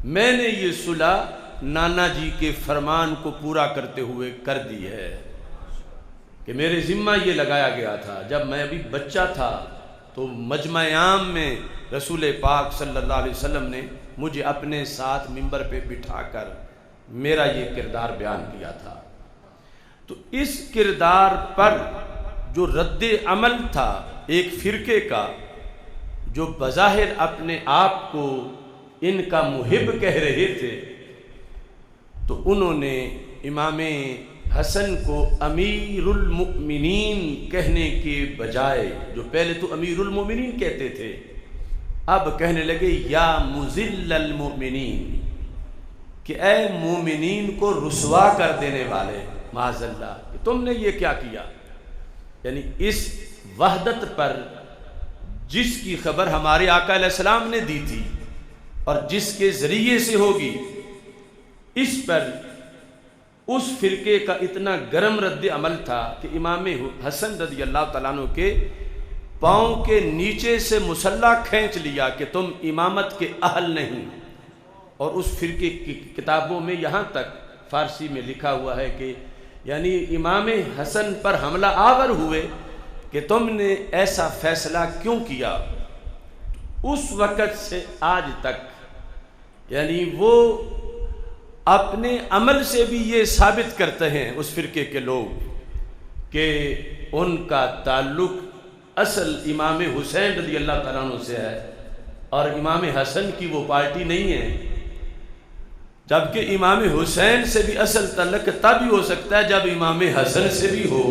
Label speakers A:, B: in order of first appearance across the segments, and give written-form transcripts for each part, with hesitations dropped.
A: میں نے یہ صلح نانا جی کے فرمان کو پورا کرتے ہوئے کر دی ہے کہ میرے ذمہ یہ لگایا گیا تھا جب میں ابھی بچہ تھا تو مجمع عام میں رسول پاک صلی اللہ علیہ وسلم نے مجھے اپنے ساتھ ممبر پہ بٹھا کر میرا یہ کردار بیان کیا تھا. تو اس کردار پر جو رد عمل تھا ایک فرقے کا جو بظاہر اپنے آپ کو ان کا محب کہہ رہے تھے، تو انہوں نے امام حسن کو امیر المؤمنین کہنے کے بجائے، جو پہلے تو امیر المؤمنین کہتے تھے، اب کہنے لگے یا مذل المؤمنین، کہ اے مومنین کو رسوا کر دینے والے، معاذ اللہ کہ تم نے یہ کیا کیا. یعنی اس وحدت پر جس کی خبر ہمارے آقا علیہ السلام نے دی تھی اور جس کے ذریعے سے ہوگی، اس پر اس فرقے کا اتنا گرم رد عمل تھا کہ امام حسن رضی اللہ تعالیٰ عنہ کے پاؤں کے نیچے سے مسلح کھینچ لیا کہ تم امامت کے اہل نہیں. اور اس فرقے کی کتابوں میں یہاں تک فارسی میں لکھا ہوا ہے کہ یعنی امام حسن پر حملہ آور ہوئے کہ تم نے ایسا فیصلہ کیوں کیا. اس وقت سے آج تک یعنی وہ اپنے عمل سے بھی یہ ثابت کرتے ہیں اس فرقے کے لوگ کہ ان کا تعلق اصل امام حسین رضی اللہ تعالیٰ عنہ سے ہے اور امام حسن کی وہ پارٹی نہیں ہے. جبکہ امام حسین سے بھی اصل تعلق تب ہی ہو سکتا ہے جب امام حسن سے بھی ہو،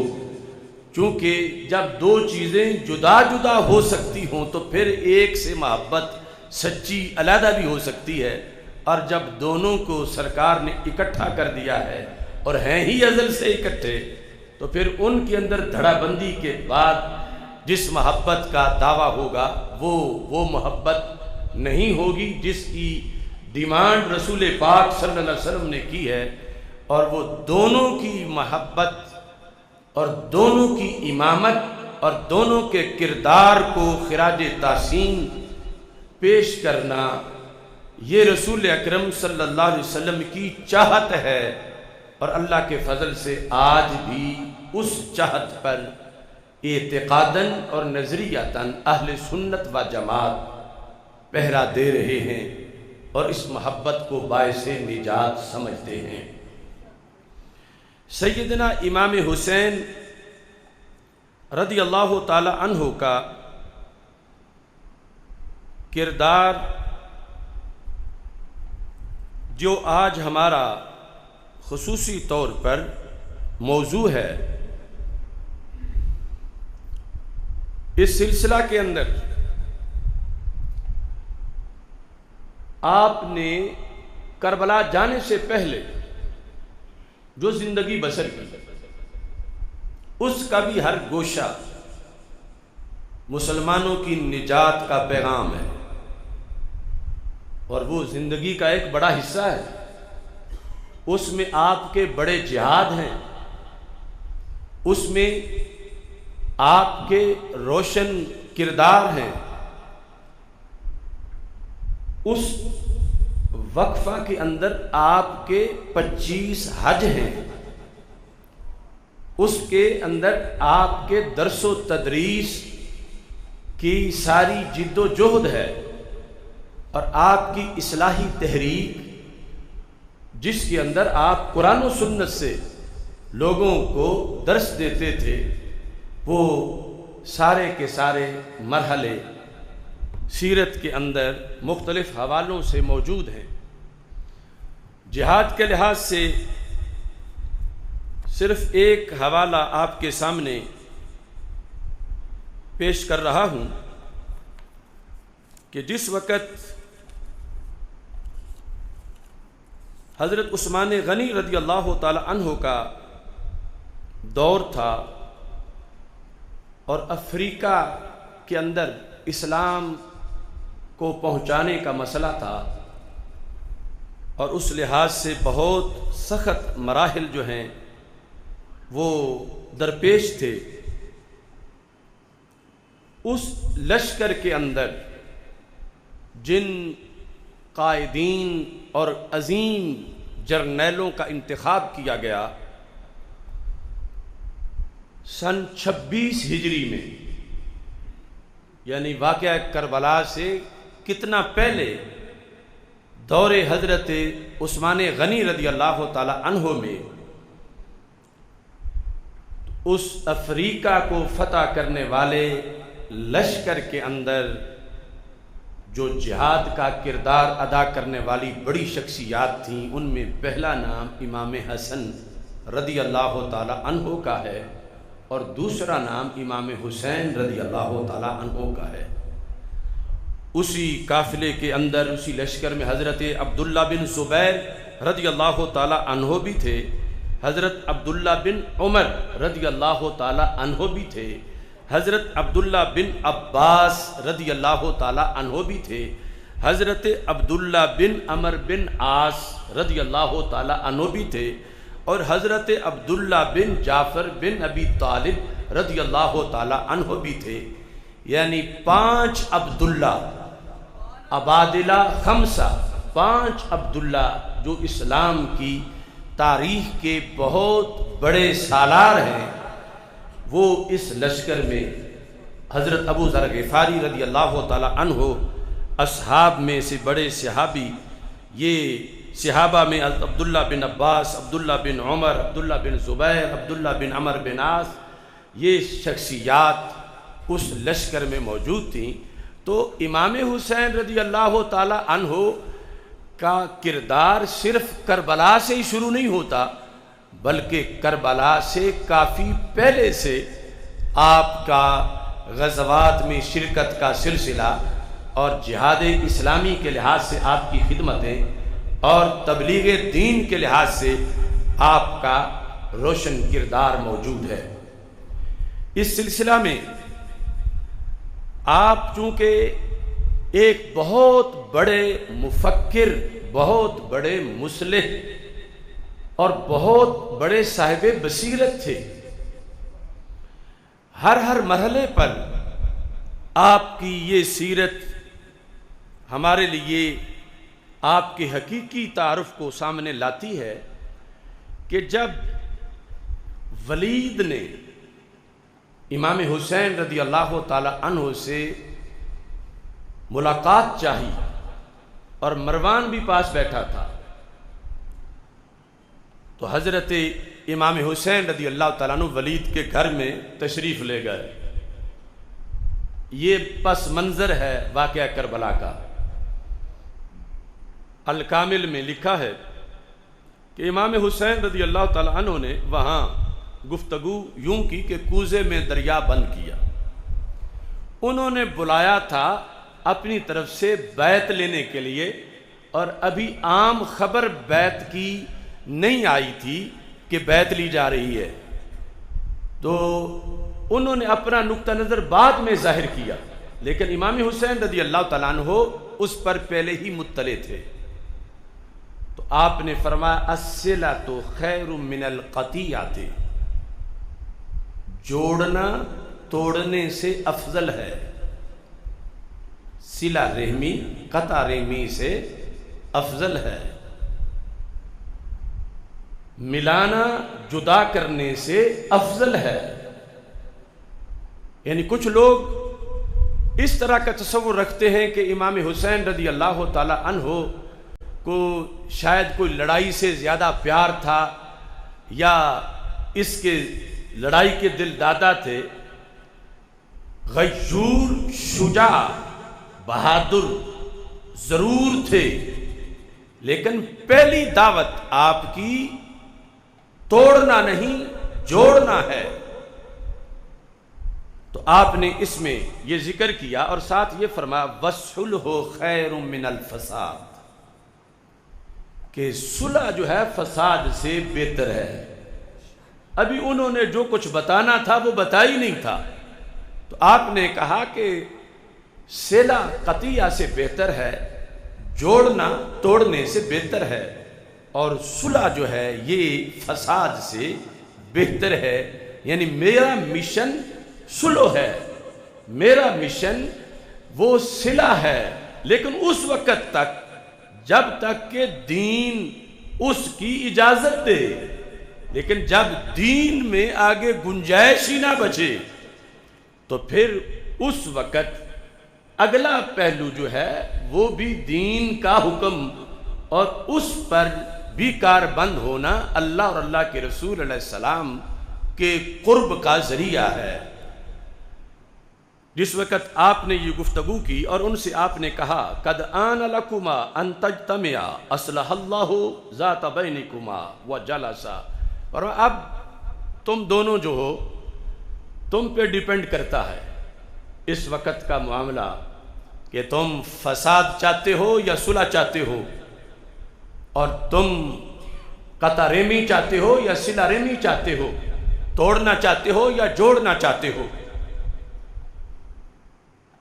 A: چونکہ جب دو چیزیں جدا جدا ہو سکتی ہوں تو پھر ایک سے محبت سچی علیحدہ بھی ہو سکتی ہے، اور جب دونوں کو سرکار نے اکٹھا کر دیا ہے اور ہیں ہی ازل سے اکٹھے، تو پھر ان کے اندر دھڑا بندی کے بعد جس محبت کا دعویٰ ہوگا وہ محبت نہیں ہوگی جس کی ڈیمانڈ رسول پاک صلی اللہ علیہ وسلم نے کی ہے. اور وہ دونوں کی محبت اور دونوں کی امامت اور دونوں کے کردار کو خراج تحسین پیش کرنا، یہ رسول اکرم صلی اللہ علیہ وسلم کی چاہت ہے. اور اللہ کے فضل سے آج بھی اس چاہت پر اعتقاداً اور نظریاتاً اہل سنت و جماعت پہرا دے رہے ہیں اور اس محبت کو باعث نجات سمجھتے ہیں. سیدنا امام حسین رضی اللہ تعالی عنہ کا کردار جو آج ہمارا خصوصی طور پر موضوع ہے، اس سلسلہ کے اندر آپ نے کربلا جانے سے پہلے جو زندگی بسر کی اس کا بھی ہر گوشہ مسلمانوں کی نجات کا پیغام ہے، اور وہ زندگی کا ایک بڑا حصہ ہے. اس میں آپ کے بڑے جہاد ہیں، اس میں آپ کے روشن کردار ہیں. اس وقفہ کے اندر آپ کے 25 حج ہیں، اس کے اندر آپ کے درس و تدریس کی ساری جد و جہد ہے، اور آپ کی اصلاحی تحریک جس کے اندر آپ قرآن و سنت سے لوگوں کو درس دیتے تھے، وہ سارے کے سارے مرحلے سیرت کے اندر مختلف حوالوں سے موجود ہیں. جہاد کے لحاظ سے صرف ایک حوالہ آپ کے سامنے پیش کر رہا ہوں کہ جس وقت حضرت عثمان غنی رضی اللہ تعالی عنہ کا دور تھا اور افریقہ کے اندر اسلام کو پہنچانے کا مسئلہ تھا، اور اس لحاظ سے بہت سخت مراحل جو ہیں وہ درپیش تھے. اس لشکر کے اندر جن قائدین اور عظیم جرنیلوں کا انتخاب کیا گیا سن 26 ہجری میں، یعنی واقعہ کربلا سے کتنا پہلے، دور حضرت عثمان غنی رضی اللہ تعالی عنہ میں اس افریقہ کو فتح کرنے والے لشکر کے اندر جو جہاد کا کردار ادا کرنے والی بڑی شخصیات تھیں، ان میں پہلا نام امام حسن رضی اللہ تعالی عنہ کا ہے اور دوسرا نام امام حسین رضی اللہ تعالی عنہ کا ہے۔ اسی قافلے کے اندر، اسی لشکر میں حضرت عبداللہ بن زبیر رضی اللہ تعالی عنہ بھی تھے، حضرت عبداللہ بن عمر رضی اللہ تعالی عنہ بھی تھے، حضرت عبداللہ بن عباس رضی اللہ تعالی عنہ بھی تھے، حضرت عبداللہ بن عمر بن عاص رضی اللہ تعالی عنہ بھی تھے، اور حضرت عبداللہ بن جعفر بن ابی طالب رضی اللہ تعالی عنہ بھی تھے۔ یعنی 5 عبداللہ، عبادلہ خمسہ، 5 عبداللہ جو اسلام کی تاریخ کے بہت بڑے سالار ہیں، وہ اس لشکر میں حضرت ابو ذر غفاری رضی اللہ تعالی عنہ اصحاب میں سے بڑے صحابی، یہ صحابہ میں عبداللہ بن عباس، عبداللہ بن عمر، عبداللہ بن زبیر، عبداللہ بن عمر بن عاص، یہ شخصیات اس لشکر میں موجود تھیں۔ تو امام حسین رضی اللہ تعالی عنہ کا کردار صرف کربلا سے ہی شروع نہیں ہوتا، بلکہ کربلا سے کافی پہلے سے آپ کا غزوات میں شرکت کا سلسلہ اور جہاد اسلامی کے لحاظ سے آپ کی خدمتیں اور تبلیغ دین کے لحاظ سے آپ کا روشن کردار موجود ہے۔ اس سلسلہ میں آپ چونکہ ایک بہت بڑے مفکر، بہت بڑے مصلح اور بہت بڑے صاحب بصیرت تھے، ہر مرحلے پر آپ کی یہ سیرت ہمارے لیے آپ کے حقیقی تعارف کو سامنے لاتی ہے کہ جب ولید نے امام حسین رضی اللہ تعالی عنہ سے ملاقات چاہی اور مروان بھی پاس بیٹھا تھا، تو حضرت امام حسین رضی اللہ تعالیٰ عنہ ولید کے گھر میں تشریف لے گئے۔ یہ پس منظر ہے واقعہ کربلا کا۔ الکامل میں لکھا ہے کہ امام حسین رضی اللہ تعالیٰ عنہ نے وہاں گفتگو یوں کی کہ کوزے میں دریا بند کیا، انہوں نے بلایا تھا اپنی طرف سے بیعت لینے کے لیے، اور ابھی عام خبر بیعت کی نہیں آئی تھی کہ بیعت لی جا رہی ہے، تو انہوں نے اپنا نقطہ نظر بعد میں ظاہر کیا، لیکن امام حسین رضی اللہ تعالیٰ عنہ اس پر پہلے ہی مطلع تھے۔ تو آپ نے فرمایا الصلۃ خیر من القطیعۃ، جوڑنا توڑنے سے افضل ہے، صلہ رحمی قطع رحمی سے افضل ہے، ملانا جدا کرنے سے افضل ہے۔ یعنی کچھ لوگ اس طرح کا تصور رکھتے ہیں کہ امام حسین رضی اللہ تعالی عنہ کو شاید کوئی لڑائی سے زیادہ پیار تھا، یا اس کے لڑائی کے دل دادا تھے، غیور، شجاع، بہادر ضرور تھے، لیکن پہلی دعوت آپ کی توڑنا نہیں جوڑنا ہے۔ تو آپ نے اس میں یہ ذکر کیا اور ساتھ یہ فرمایا وَالصُّلْحُ خَيْرٌ مِّنَ الْفَسَادِ، کہ صلح جو ہے فساد سے بہتر ہے۔ ابھی انہوں نے جو کچھ بتانا تھا وہ بتا ہی نہیں تھا، تو آپ نے کہا کہ صلہ قطیعہ سے بہتر ہے، جوڑنا توڑنے سے بہتر ہے، اور صلح جو ہے یہ فساد سے بہتر ہے۔ یعنی میرا مشن صلح ہے، میرا مشن وہ صلح ہے، لیکن اس وقت تک جب تک کہ دین اس کی اجازت دے، لیکن جب دین میں آگے گنجائش ہی نہ بچے تو پھر اس وقت اگلا پہلو جو ہے وہ بھی دین کا حکم اور اس پر بھی کاربند ہونا اللہ اور اللہ کے رسول علیہ السلام کے قرب کا ذریعہ ہے۔ جس وقت آپ نے یہ گفتگو کی اور ان سے آپ نے کہا قد آن لکما ان تجتمعا اصلح اللہ ذات بینکما وجلسا، اور اب تم دونوں جو ہو تم پہ ڈیپینڈ کرتا ہے اس وقت کا معاملہ کہ تم فساد چاہتے ہو یا صلح چاہتے ہو، اور تم قطع رحمی چاہتے ہو یا صلہ رحمی چاہتے ہو، توڑنا چاہتے ہو یا جوڑنا چاہتے ہو۔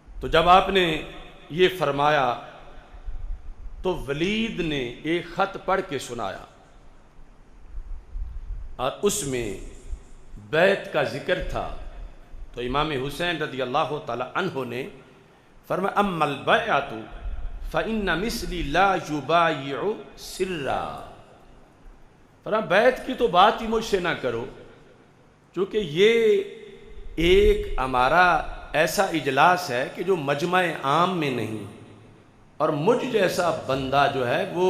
A: تو جب آپ نے یہ فرمایا تو ولید نے ایک خط پڑھ کے سنایا اور اس میں بیعت کا ذکر تھا۔ تو امام حسین رضی اللہ تعالی عنہ نے فرمایا اما البیعۃ فإن مثلی لا یبایع سرا، فرمایا بیعت کی تو بات ہی مجھ سے نہ کرو، چونکہ یہ ایک ہمارا ایسا اجلاس ہے کہ جو مجمع عام میں نہیں، اور مجھ جیسا بندہ جو ہے وہ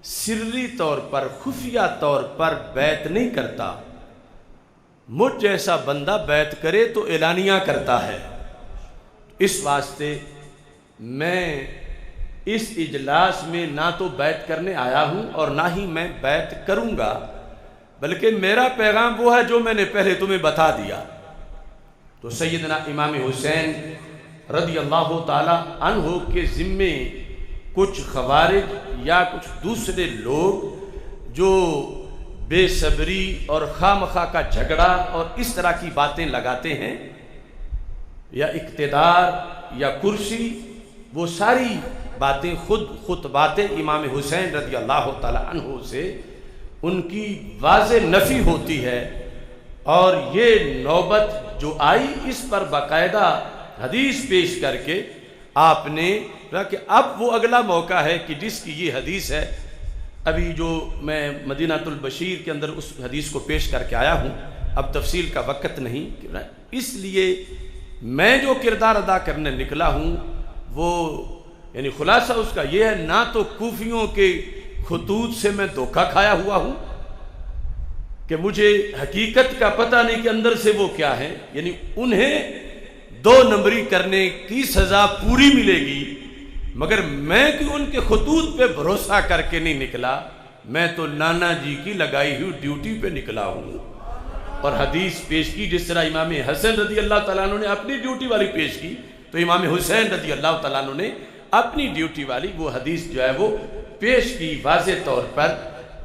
A: سری طور پر خفیہ طور پر بیعت نہیں کرتا، مجھ جیسا بندہ بیعت کرے تو اعلانیہ کرتا ہے۔ اس واسطے میں اس اجلاس میں نہ تو بیعت کرنے آیا ہوں اور نہ ہی میں بیعت کروں گا، بلکہ میرا پیغام وہ ہے جو میں نے پہلے تمہیں بتا دیا۔ تو سیدنا امام حسین رضی اللہ تعالی عنہ کے ذمے کچھ خوارج یا کچھ دوسرے لوگ جو بے صبری اور خواہ کا جھگڑا اور اس طرح کی باتیں لگاتے ہیں، یا اقتدار یا کرسی، وہ ساری باتیں خطبات امام حسین رضی اللہ تعالی عنہ سے ان کی واضح نفی ہوتی ہے۔ اور یہ نوبت جو آئی اس پر باقاعدہ حدیث پیش کر کے آپ نے کہا کہ اب وہ اگلا موقع ہے کہ جس کی یہ حدیث ہے، ابھی جو میں مدینہ البشیر کے اندر اس حدیث کو پیش کر کے آیا ہوں، اب تفصیل کا وقت نہیں، اس لیے میں جو کردار ادا کرنے نکلا ہوں وہ یعنی خلاصہ اس کا یہ ہے، نہ تو کوفیوں کے خطوط سے میں دھوکہ کھایا ہوا ہوں کہ مجھے حقیقت کا پتہ نہیں کہ اندر سے وہ کیا ہے، یعنی انہیں 2 نمبری کرنے کی سزا پوری ملے گی، مگر میں کہ ان کے خطوط پہ بھروسہ کر کے نہیں نکلا، میں تو نانا جی کی لگائی ہوئی ڈیوٹی پہ نکلا ہوں اور حدیث پیش کی۔ جس طرح امام حسن رضی اللہ تعالیٰ عنہ نے اپنی ڈیوٹی والی پیش کی، تو امام حسین رضی اللہ تعالیٰ عنہ نے اپنی ڈیوٹی والی وہ حدیث جو ہے وہ پیش کی، واضح طور پر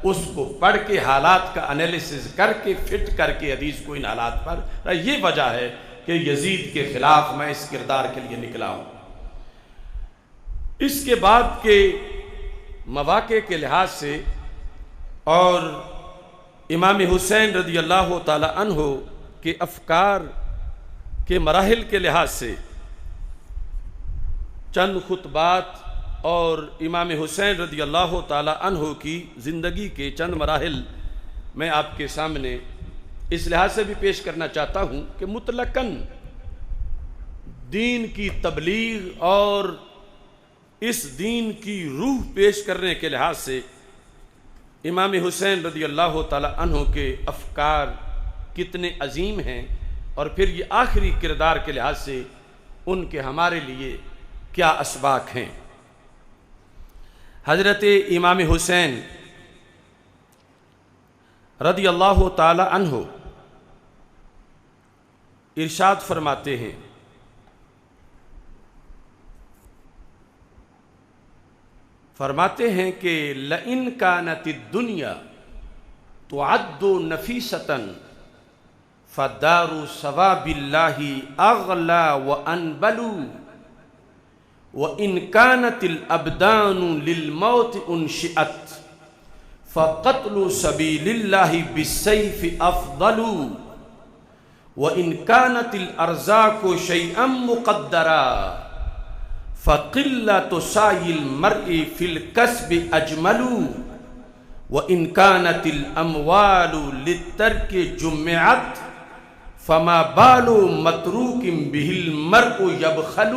A: اس کو پڑھ کے حالات کا انالیسز کر کے فٹ کر کے حدیث کو ان حالات پر۔ یہ وجہ ہے کہ یزید کے خلاف میں اس کردار کے لیے نکلا ہوں۔ اس کے بعد کے مواقع کے لحاظ سے اور امام حسین رضی اللہ تعالی عنہ کے افکار کے مراحل کے لحاظ سے چند خطبات اور امام حسین رضی اللہ تعالی عنہ کی زندگی کے چند مراحل میں آپ کے سامنے اس لحاظ سے بھی پیش کرنا چاہتا ہوں کہ مطلقاً دین کی تبلیغ اور اس دین کی روح پیش کرنے کے لحاظ سے امام حسین رضی اللہ تعالی عنہ کے افکار کتنے عظیم ہیں، اور پھر یہ آخری کردار کے لحاظ سے ان کے ہمارے لیے کیا اسباق ہیں۔ حضرت امام حسین رضی اللہ تعالی عنہ ارشاد فرماتے ہیں، کہ لئن کانت الدنیا تعد نفیسۃ فدار ثواب اللہ اغلی وانبل وان کانت الابدان للموت انشئت فقتل سبیل اللہ بالسیف افضل وان کانت الارزاق شیئا مقدرا فقلۃ سعی المرء فی الکسب اجمل وان کانت الاموال للترک جمعت فما بال متروک بہ المرء یبخل.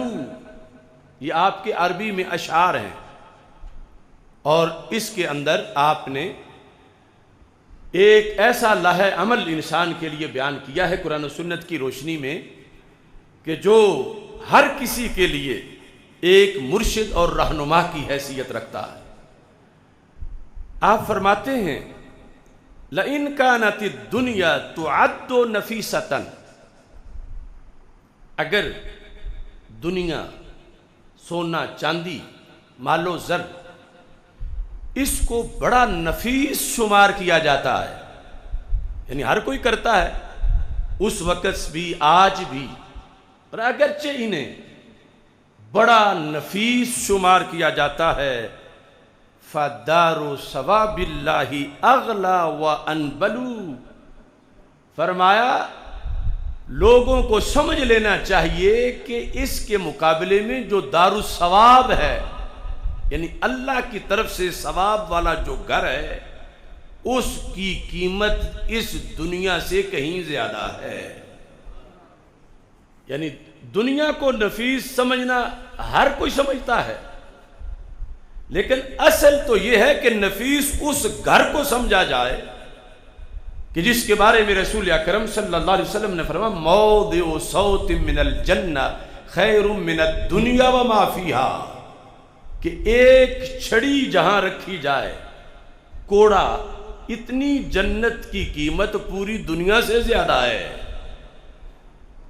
A: یہ آپ کے عربی میں اشعار ہیں، اور اس کے اندر آپ نے ایک ایسا لائحہ عمل انسان کے لیے بیان کیا ہے قرآن و سنت کی روشنی میں کہ جو ہر کسی کے لیے ایک مرشد اور رہنما کی حیثیت رکھتا ہے. آپ فرماتے ہیں لئن کانت الدنیا تعد نفیسۃ، اگر دنیا، سونا چاندی، مال و زر، اس کو بڑا نفیس شمار کیا جاتا ہے، یعنی ہر کوئی کرتا ہے اس وقت بھی آج بھی، اور اگرچہ انہیں بڑا نفیس شمار کیا جاتا ہے، فَدَارُ ثواب اللہ اغلا وانبل. فرمایا لوگوں کو سمجھ لینا چاہیے کہ اس کے مقابلے میں جو دار الثواب ہے، یعنی اللہ کی طرف سے ثواب والا جو گھر ہے، اس کی قیمت اس دنیا سے کہیں زیادہ ہے. یعنی دنیا کو نفیس سمجھنا ہر کوئی سمجھتا ہے، لیکن اصل تو یہ ہے کہ نفیس اس گھر کو سمجھا جائے کہ جس کے بارے میں رسول اکرم صلی اللہ علیہ وسلم نے فرمایا موضع صوت من الجنہ خیر من الدنیا وما فیہا، کہ ایک چھڑی جہاں رکھی جائے کوڑا، اتنی جنت کی قیمت پوری دنیا سے زیادہ ہے.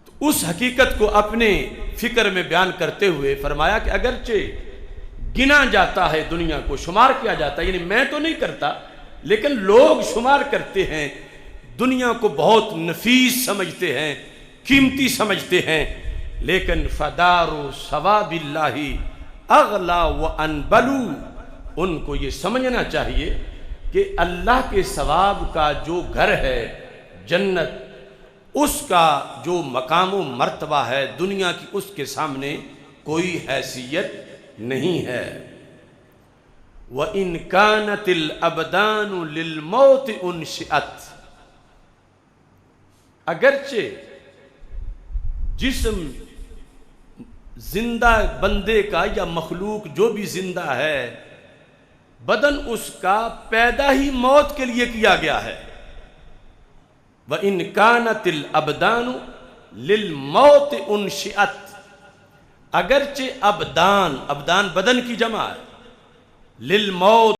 A: تو اس حقیقت کو اپنے فکر میں بیان کرتے ہوئے فرمایا کہ اگرچہ گنا جاتا ہے، دنیا کو شمار کیا جاتا ہے، یعنی میں تو نہیں کرتا لیکن لوگ شمار کرتے ہیں، دنیا کو بہت نفیس سمجھتے ہیں، قیمتی سمجھتے ہیں، لیکن فدار ثواب اللہ اغلا وانبل. ان کو یہ سمجھنا چاہیے کہ اللہ کے ثواب کا جو گھر ہے جنت، اس کا جو مقام و مرتبہ ہے دنیا کی، اس کے سامنے کوئی حیثیت نہیں ہے. وَإِن كَانَتِ الْأَبْدَانُ لِلْمَوْتِ أُنشِئَتْ، اگرچہ جسم زندہ بندے کا یا مخلوق جو بھی زندہ ہے، بدن اس کا پیدا ہی موت کے لیے کیا گیا ہے. وَإِن كَانَتِ الْأَبْدَانُ لِلْمَوْتِ أُنشِئَتْ، اگرچہ ابدان بدن کی جمع ہے، للموت